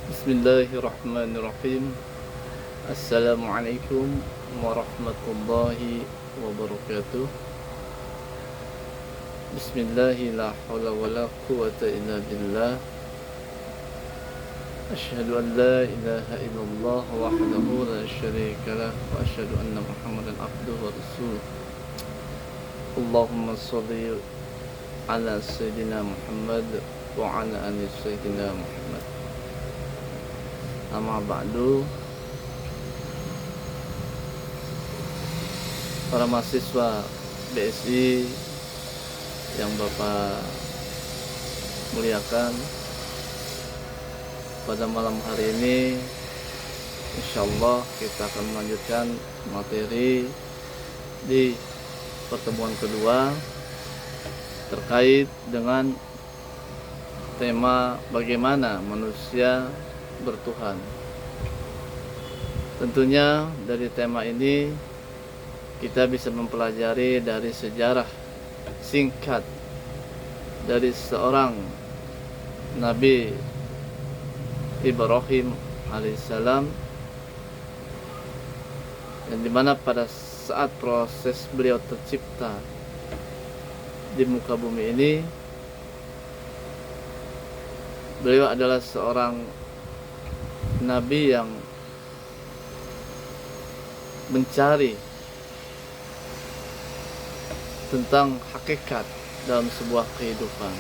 Bismillahirrahmanirrahim. Assalamualaikum warahmatullahi wabarakatuh. Bismillahi la hawla wa la quwata illa billah. Asyhadu an la ilaha illallah wahdahu la syarika lah wa asyhadu anna Muhammadan abduhu wa rasuluh. Allahumma shalli ala sayyidina Muhammad wa ala ali sayyidina Muhammad. Amma ba'du. Para mahasiswa BSI yang Bapak muliakan, pada malam hari ini insyaallah kita akan melanjutkan materi di pertemuan kedua terkait dengan tema bagaimana manusia bertuhan. Tentunya dari tema ini kita bisa mempelajari dari sejarah singkat dari seorang Nabi Ibrahim alaihissalam, yang dimana pada saat proses beliau tercipta di muka bumi ini, beliau adalah seorang Nabi yang mencari tentang hakikat dalam sebuah kehidupan.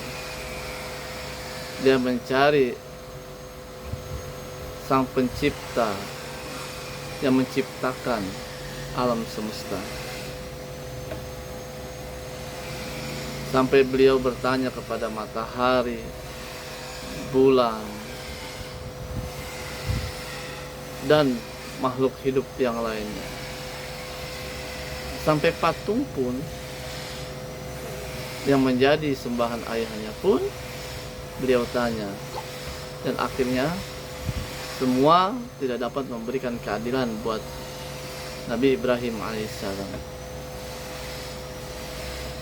Dia mencari Sang Pencipta yang menciptakan alam semesta. Sampai beliau bertanya kepada matahari, bulan, dan makhluk hidup yang lainnya. Sampai patung pun yang menjadi sembahan ayahnya pun beliau tanya. Dan akhirnya semua tidak dapat memberikan keadilan buat Nabi Ibrahim alaihissalam.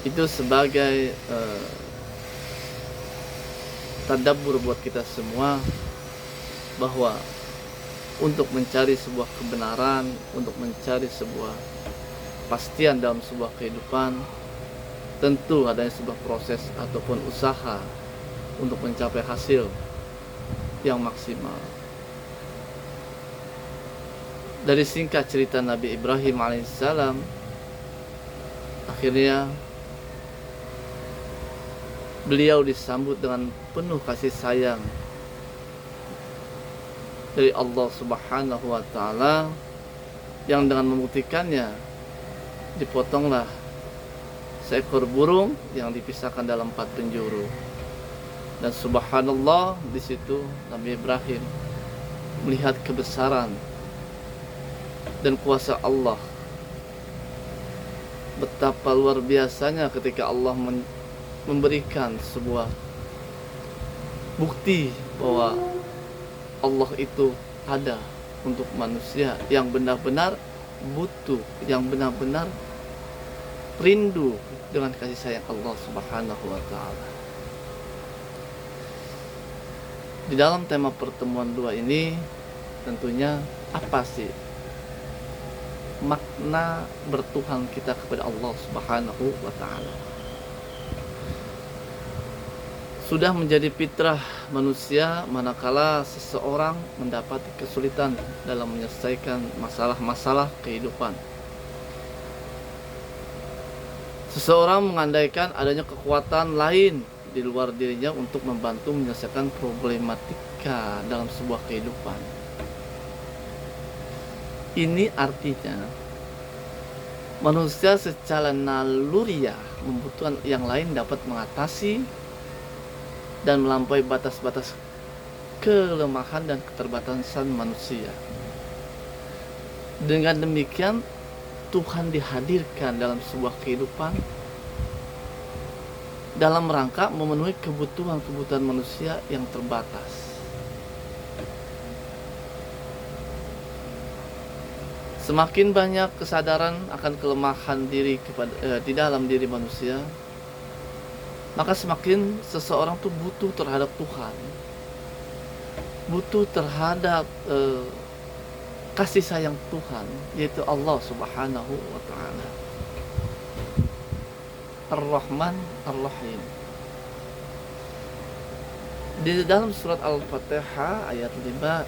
Itu sebagai tadabbur buat kita semua, bahwa untuk mencari sebuah kebenaran, untuk mencari sebuah kepastian dalam sebuah kehidupan, tentu adanya sebuah proses ataupun usaha untuk mencapai hasil yang maksimal. Dari singkat cerita Nabi Ibrahim alaihissalam, akhirnya beliau disambut dengan penuh kasih sayang dari Allah Subhanahu wa Ta'ala, yang dengan membuktikannya dipotonglah seekor burung yang dipisahkan dalam 4 penjuru. Dan subhanallah, di situ Nabi Ibrahim melihat kebesaran dan kuasa Allah. Betapa luar biasanya ketika Allah memberikan sebuah bukti bahwa Allah itu ada untuk manusia yang benar-benar butuh, yang benar-benar rindu dengan kasih sayang Allah Subhanahu wa Ta'ala. Di dalam tema pertemuan 2 ini, tentunya apa sih makna bertuhan kita kepada Allah Subhanahu wa Ta'ala? Sudah menjadi fitrah manusia manakala seseorang mendapat kesulitan dalam menyelesaikan masalah-masalah kehidupan. Seseorang mengandaikan adanya kekuatan lain di luar dirinya untuk membantu menyelesaikan problematika dalam sebuah kehidupan. Ini artinya manusia secara naluriah membutuhkan yang lain dapat mengatasi dan melampaui batas-batas kelemahan dan keterbatasan manusia. Dengan demikian, Tuhan dihadirkan dalam sebuah kehidupan dalam rangka memenuhi kebutuhan-kebutuhan manusia yang terbatas. Semakin banyak kesadaran akan kelemahan diri di dalam diri manusia, maka semakin seseorang tuh butuh terhadap Tuhan. butuh terhadap kasih sayang Tuhan, yaitu Allah Subhanahu wa taala. Ar-Rahman Ar-Rahim. Di dalam surat Al-Fatihah ayat 5,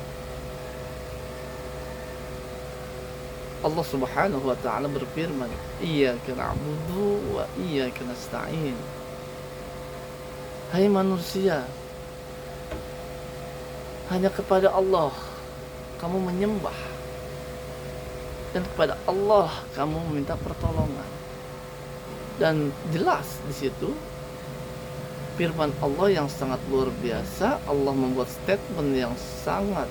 Allah Subhanahu wa taala berfirman, "Iyyaka na'budu wa iyyaka nasta'in." Hai manusia, hanya kepada Allah kamu menyembah, dan kepada Allah kamu meminta pertolongan. Dan jelas di situ firman Allah yang sangat luar biasa. Allah membuat statement yang sangat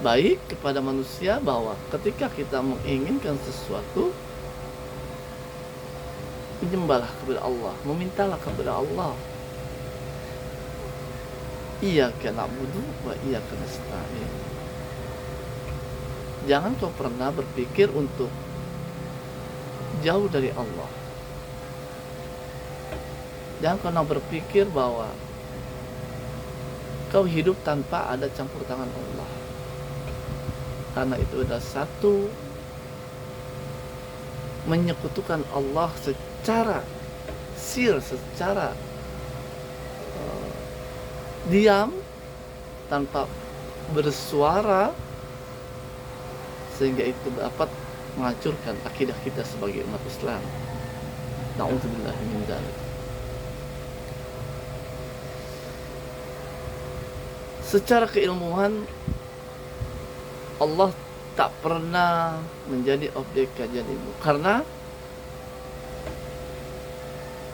baik kepada manusia, bahwa ketika kita menginginkan sesuatu, menyembahlah kepada Allah, memintalah kepada Allah. Iyyaka na'budu wa iyyaka nasta'in. Jangan kau pernah berpikir untuk jauh dari Allah. Jangan pernah berpikir bahwa kau hidup tanpa ada campur tangan Allah. Karena itu adalah satu menyekutukan Allah secara secara diam, tanpa bersuara, sehingga itu dapat menghancurkan akidah kita sebagai umat Islam. Na'udzubillah min dzalik. Secara keilmuan, Allah tak pernah menjadi objek kajian ilmu, karena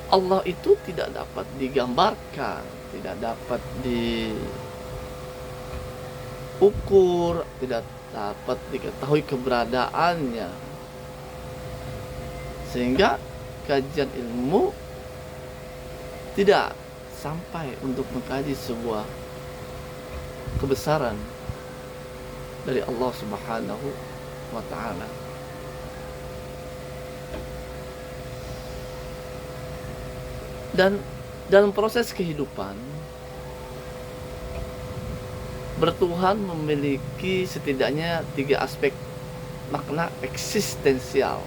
Allah itu tidak dapat digambarkan, tidak dapat diukur, tidak dapat diketahui keberadaannya, sehingga kajian ilmu tidak sampai untuk mengkaji sebuah kebesaran dari Allah Subhanahu wa taala. Dan dalam proses kehidupan, bertuhan memiliki setidaknya 3 aspek makna eksistensial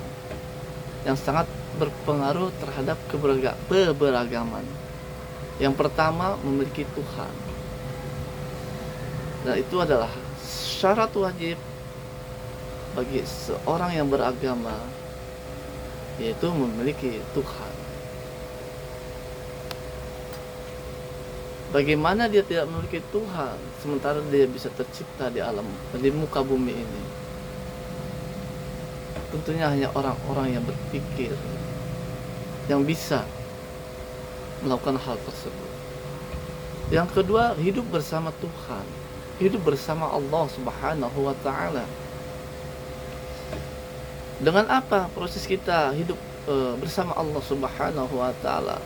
yang sangat berpengaruh terhadap keberagaman. Yang pertama, memiliki Tuhan. Dan itu adalah syarat wajib bagi seorang yang beragama, yaitu memiliki Tuhan. Bagaimana dia tidak memiliki Tuhan sementara dia bisa tercipta di muka bumi ini? Tentunya hanya orang-orang yang berpikir yang bisa melakukan hal tersebut. Yang kedua, hidup bersama Tuhan, hidup bersama Allah Subhanahu wa taala. Dengan apa proses kita hidup bersama Allah Subhanahu wa taala?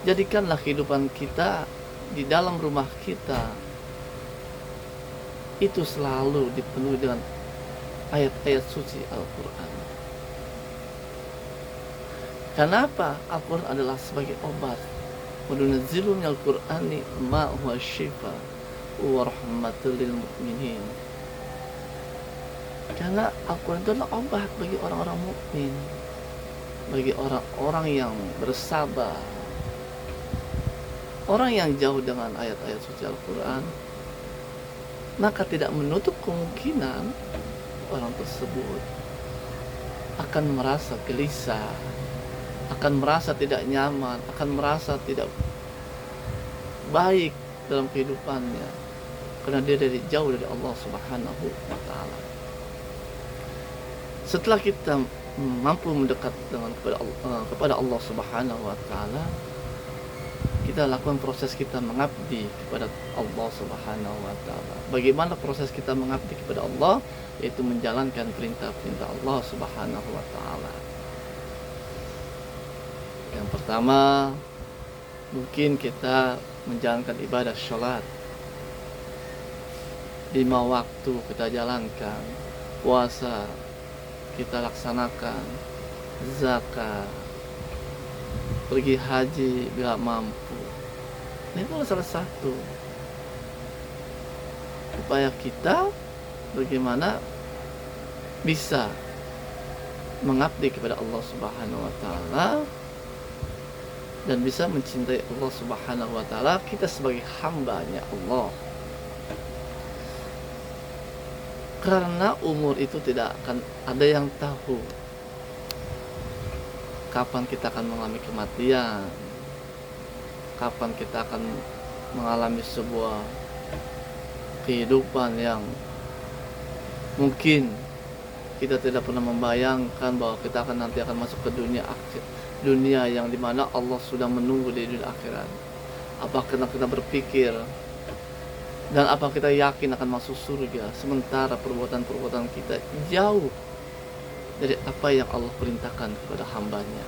Jadikanlah kehidupan kita di dalam rumah kita itu selalu dipenuhi dengan ayat-ayat suci Al-Quran. Kenapa? Al-Quran adalah sebagai obat. Wa nunazzilu minal Qur'ani ma huwa shifaa wa rahmatul lil mu'minin. Karena Al-Quran itu adalah obat bagi orang-orang mukmin, bagi orang-orang yang bersabar. Orang yang jauh dengan ayat-ayat suci Al-Quran, maka tidak menutup kemungkinan orang tersebut akan merasa gelisah, akan merasa tidak nyaman, akan merasa tidak baik dalam kehidupannya, karena dia jauh dari Allah Subhanahu wa taala. Setelah kita mampu mendekat kepada Allah Subhanahu wa taala, kita lakukan proses kita mengabdi kepada Allah Subhanahu wa taala. Bagaimana proses kita mengabdi kepada Allah? Yaitu menjalankan perintah-perintah Allah Subhanahu wa taala. Yang pertama, mungkin kita menjalankan ibadah sholat 5 waktu kita jalankan, puasa kita laksanakan, zakat, pergi haji bila mampu, Nah, itu salah satu upaya kita bagaimana bisa mengabdi kepada Allah Subhanahu wa taala dan bisa mencintai Allah Subhanahu wa taala, kita sebagai hambanya Allah. Karena umur itu tidak akan ada yang tahu kapan kita akan mengalami kematian, kapan kita akan mengalami sebuah kehidupan yang mungkin kita tidak pernah membayangkan bahwa kita nanti akan masuk ke dunia yang dimana Allah sudah menunggu di dunia akhirat. Apakah kita berpikir dan apa kita yakin akan masuk surga sementara perbuatan-perbuatan kita jauh dari apa yang Allah perintahkan kepada hambanya?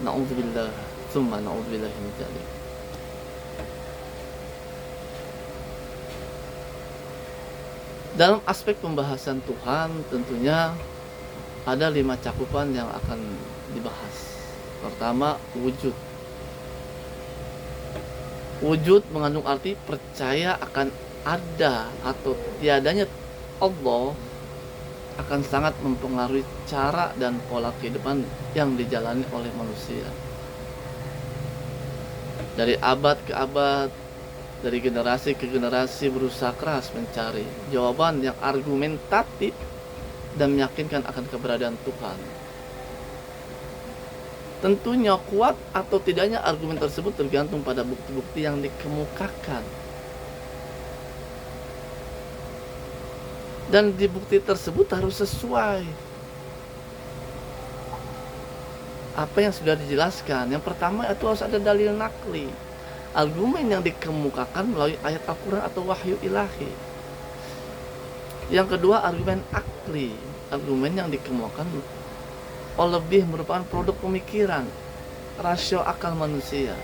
Na'udzubillah, tsumma na'udzubillah min dzalik. Dalam aspek pembahasan Tuhan tentunya ada 5 cakupan yang akan dibahas. Pertama, wujud. Wujud mengandung arti percaya akan ada atau tiadanya Allah akan sangat mempengaruhi cara dan pola kehidupan yang dijalani oleh manusia. Dari abad ke abad, dari generasi ke generasi berusaha keras mencari jawaban yang argumentatif dan meyakinkan akan keberadaan Tuhan. Tentunya kuat atau tidaknya argumen tersebut tergantung pada bukti-bukti yang dikemukakan. Dan di bukti tersebut harus sesuai apa yang sudah dijelaskan. Yang pertama itu harus ada dalil nakli, argumen yang dikemukakan melalui ayat Al-Quran atau wahyu ilahi. Yang kedua, argumen akli, argumen yang dikemukakan lebih merupakan produk pemikiran, rasio akal manusia.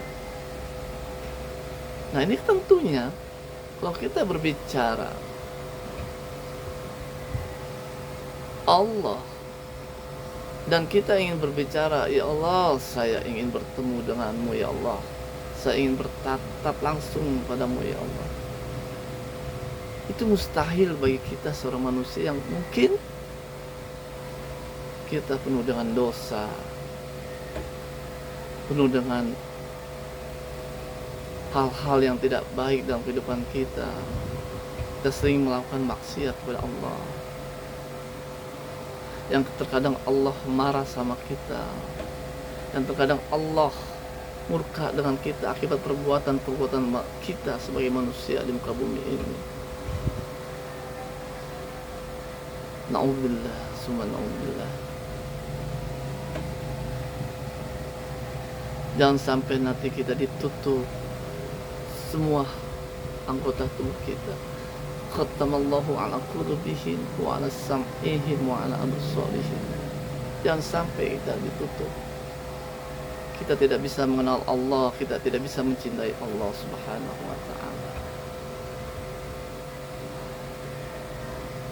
Nah, ini tentunya kalau kita berbicara Allah dan kita ingin berbicara, ya Allah, saya ingin bertemu denganmu ya Allah, saya ingin bertatap langsung padamu ya Allah, itu mustahil bagi kita seorang manusia yang mungkin kita penuh dengan dosa, penuh dengan hal-hal yang tidak baik dalam kehidupan kita. Kita sering melakukan maksiat kepada Allah, yang terkadang Allah marah sama kita, dan terkadang Allah murka dengan kita akibat perbuatan-perbuatan kita sebagai manusia di muka bumi ini. Na'udzubillah, summa na'udzubillah. Jangan sampai nanti kita ditutup semua anggota tubuh kita. Khatamallahu ala qulubihim wa ala sam'ihim wa ala absarihim. Jangan sampai kita ditutup. Kita tidak bisa mengenal Allah, kita tidak bisa mencintai Allah Subhanahu wa ta'ala.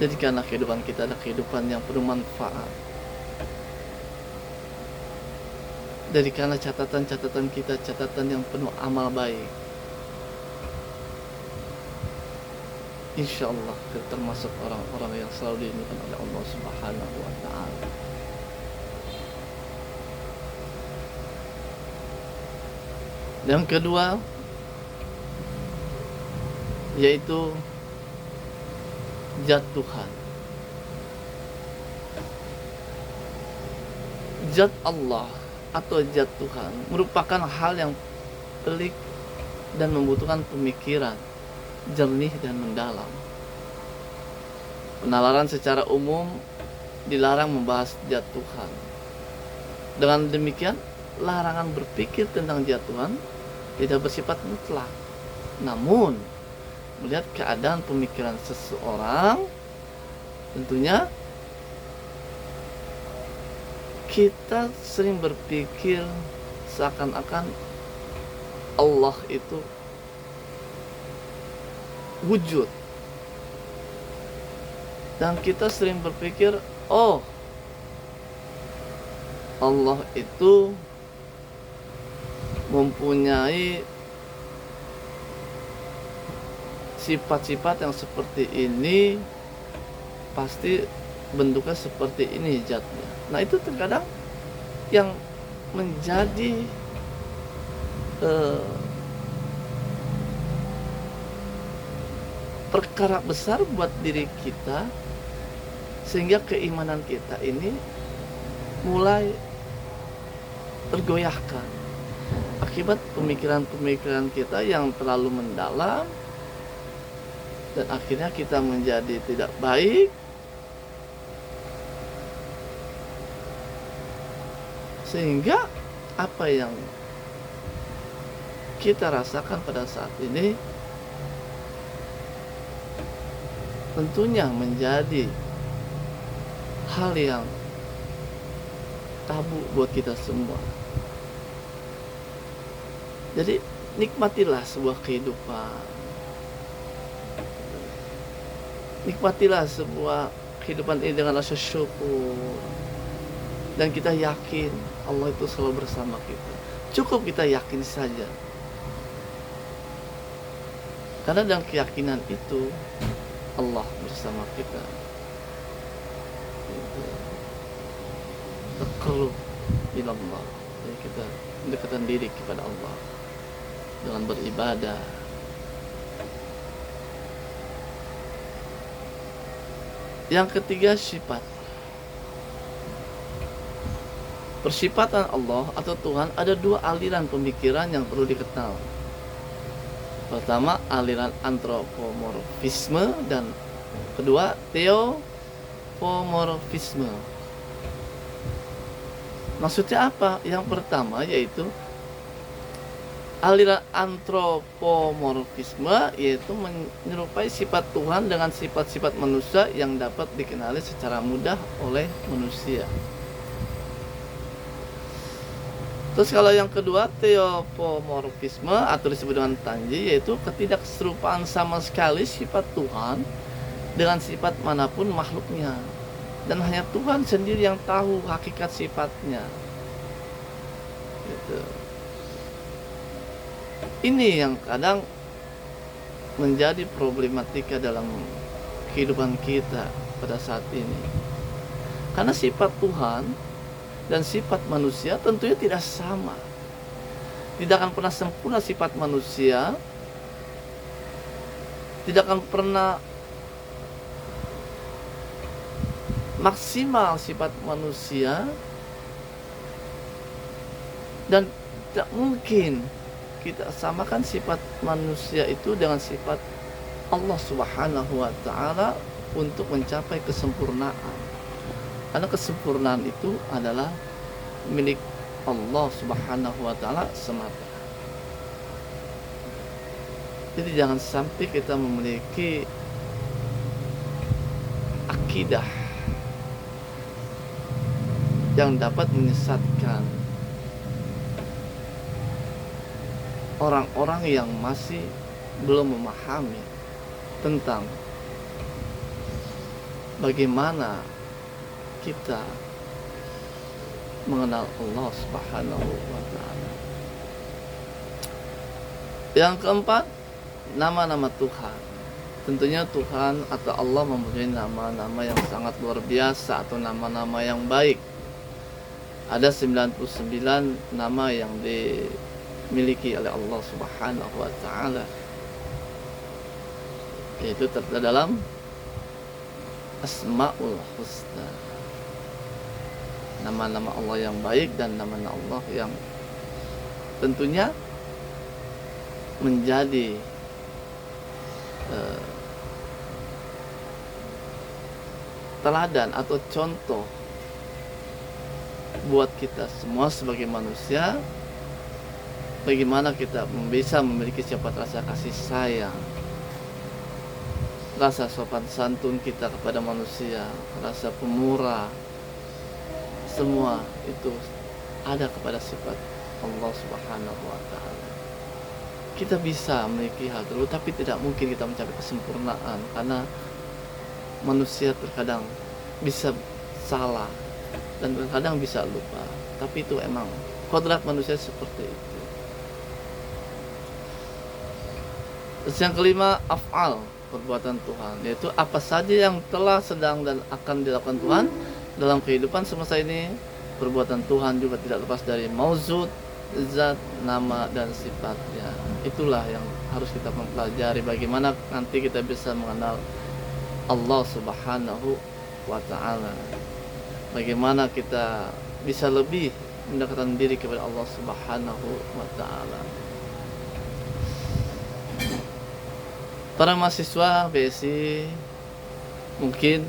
Jadikanlah kehidupan kita adalah kehidupan yang penuh manfaat. Jadikanlah catatan-catatan kita catatan yang penuh amal baik. Insya Allah kita termasuk orang-orang yang selalu dirindukan oleh Allah Subhanahu wa ta'ala. Yang kedua yaitu zat Tuhan. Zat Allah atau zat Tuhan merupakan hal yang pelik dan membutuhkan pemikiran jernih dan mendalam. Penalaran secara umum dilarang membahas zat Tuhan. Dengan demikian, larangan berpikir tentang zat Tuhan tidak bersifat mutlak. Namun, melihat keadaan pemikiran seseorang, tentunya kita sering berpikir seakan-akan Allah itu wujud, dan kita sering berpikir, oh, Allah itu mempunyai sifat-sifat yang seperti ini pasti bentuknya seperti ini zatnya. Nah itu terkadang yang menjadi perkara besar buat diri kita, sehingga keimanan kita ini mulai tergoyahkan akibat pemikiran-pemikiran kita yang terlalu mendalam, dan akhirnya kita menjadi tidak baik, sehingga apa yang kita rasakan pada saat ini tentunya menjadi hal yang tabu buat kita semua. Jadi nikmatilah sebuah kehidupan, nikmatilah sebuah kehidupan ini dengan rasa syukur, dan kita yakin Allah itu selalu bersama kita. Cukup kita yakin saja, karena dalam keyakinan itu Allah bersama kita. Taqarrub ila Allah, jadi kita mendekatkan diri kepada Allah dengan beribadah. Yang ketiga, sifat. Persifatan Allah atau Tuhan ada dua aliran pemikiran yang perlu dikenal. Pertama, aliran antropomorfisme, dan kedua, teopomorfisme. Maksudnya apa? Yang pertama yaitu aliran antropomorfisme, yaitu menyerupai sifat Tuhan dengan sifat-sifat manusia yang dapat dikenali secara mudah oleh manusia. Terus kalau yang kedua, teopomorfisme atau disebut dengan tanji, yaitu ketidakserupaan sama sekali sifat Tuhan dengan sifat manapun makhluknya, dan hanya Tuhan sendiri yang tahu hakikat sifatnya. Gitu. Ini yang kadang menjadi problematika dalam kehidupan kita pada saat ini, karena sifat Tuhan dan sifat manusia tentunya tidak sama. Tidak akan pernah sempurna sifat manusia, tidak akan pernah maksimal sifat manusia, dan tidak mungkin kita samakan sifat manusia itu dengan sifat Allah Subhanahu wa Ta'ala untuk mencapai kesempurnaan. Karena kesempurnaan itu adalah milik Allah Subhanahu wa Ta'ala semata. Jadi jangan sampai kita memiliki akidah yang dapat menyesatkan orang-orang yang masih belum memahami tentang bagaimana kita mengenal Allah Subhanahu wa Ta'ala. Yang keempat, nama-nama Tuhan. Tentunya Tuhan atau Allah mempunyai nama-nama yang sangat luar biasa atau nama-nama yang baik. Ada 99 nama yang dimiliki oleh Allah Subhanahu wa Ta'ala, yaitu terdapat dalam Asmaul Husna, nama-nama Allah yang baik dan nama-nama Allah yang tentunya menjadi teladan atau contoh buat kita semua sebagai manusia, bagaimana kita bisa memiliki sifat rasa kasih sayang, rasa sopan santun kita kepada manusia, rasa pemurah. Semua itu ada kepada sifat Allah Subhanahu wa Ta'ala. Kita bisa memiliki hal tersebut, tapi tidak mungkin kita mencapai kesempurnaan, karena manusia terkadang bisa salah dan terkadang bisa lupa. Tapi itu emang kodrat manusia seperti itu. Terus yang kelima, af'al, perbuatan Tuhan, yaitu apa saja yang telah, sedang, dan akan dilakukan Tuhan dalam kehidupan semesta ini. Perbuatan Tuhan juga tidak lepas dari mauzud, zat, nama, dan sifatnya. Itulah yang harus kita mempelajari, bagaimana nanti kita bisa mengenal Allah Subhanahu wa Ta'ala, bagaimana kita bisa lebih mendekatkan diri kepada Allah Subhanahu wa Ta'ala. Para mahasiswa BSI, mungkin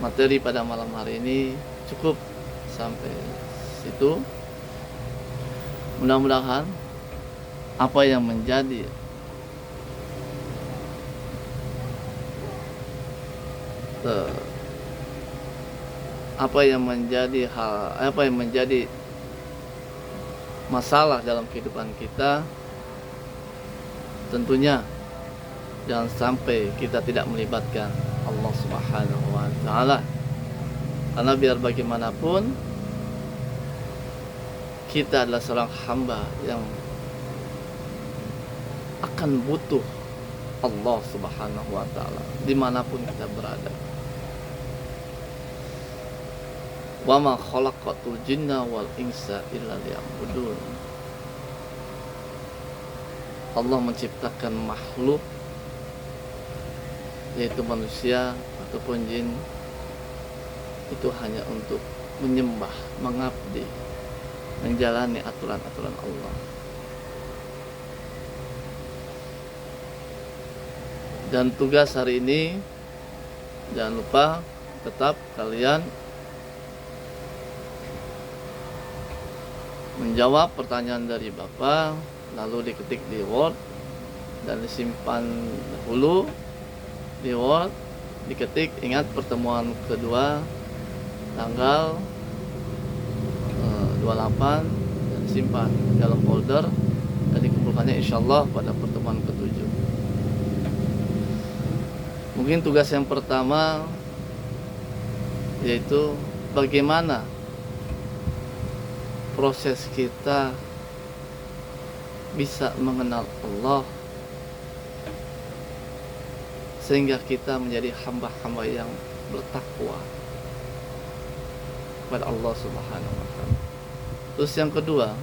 materi pada malam hari ini cukup sampai situ. Mudah-mudahan apa yang menjadi masalah dalam kehidupan kita, tentunya jangan sampai kita tidak melibatkan Allah Subhanahu wa Ta'ala. Karena biar bagaimanapun kita adalah seorang hamba yang akan butuh Allah Subhanahu wa Ta'ala dimanapun kita berada. Wa ma khalaqatul jinna wal insa illa liya'budun. Allah menciptakan makhluk, yaitu manusia ataupun jin, itu hanya untuk menyembah, mengabdi, menjalani aturan-aturan Allah. Dan tugas hari ini, jangan lupa tetap kalian menjawab pertanyaan dari Bapak, lalu diketik di Word dan disimpan dahulu di Word, diketik. Ingat, pertemuan kedua tanggal 28, dan simpan dalam folder dan dikumpulkannya insyaallah pada pertemuan ke-7. Mungkin tugas yang pertama yaitu bagaimana proses kita bisa mengenal Allah sehingga kita menjadi hamba-hamba yang bertakwa kepada Allah Subhanahu wa Ta'ala. Terus yang kedua,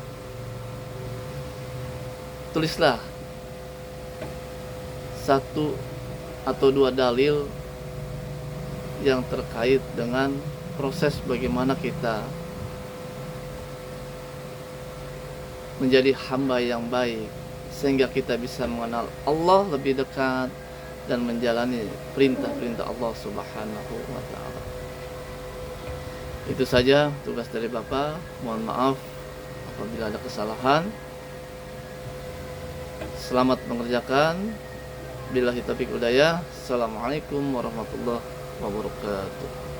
tulislah 1 atau 2 dalil yang terkait dengan proses bagaimana kita menjadi hamba yang baik sehingga kita bisa mengenal Allah lebih dekat dan menjalani perintah-perintah Allah Subhanahu wa Ta'ala. Itu saja tugas dari Bapak. Mohon maaf apabila ada kesalahan. Selamat mengerjakan. Billahi taufiq hidayah. Assalamualaikum warahmatullahi wabarakatuh.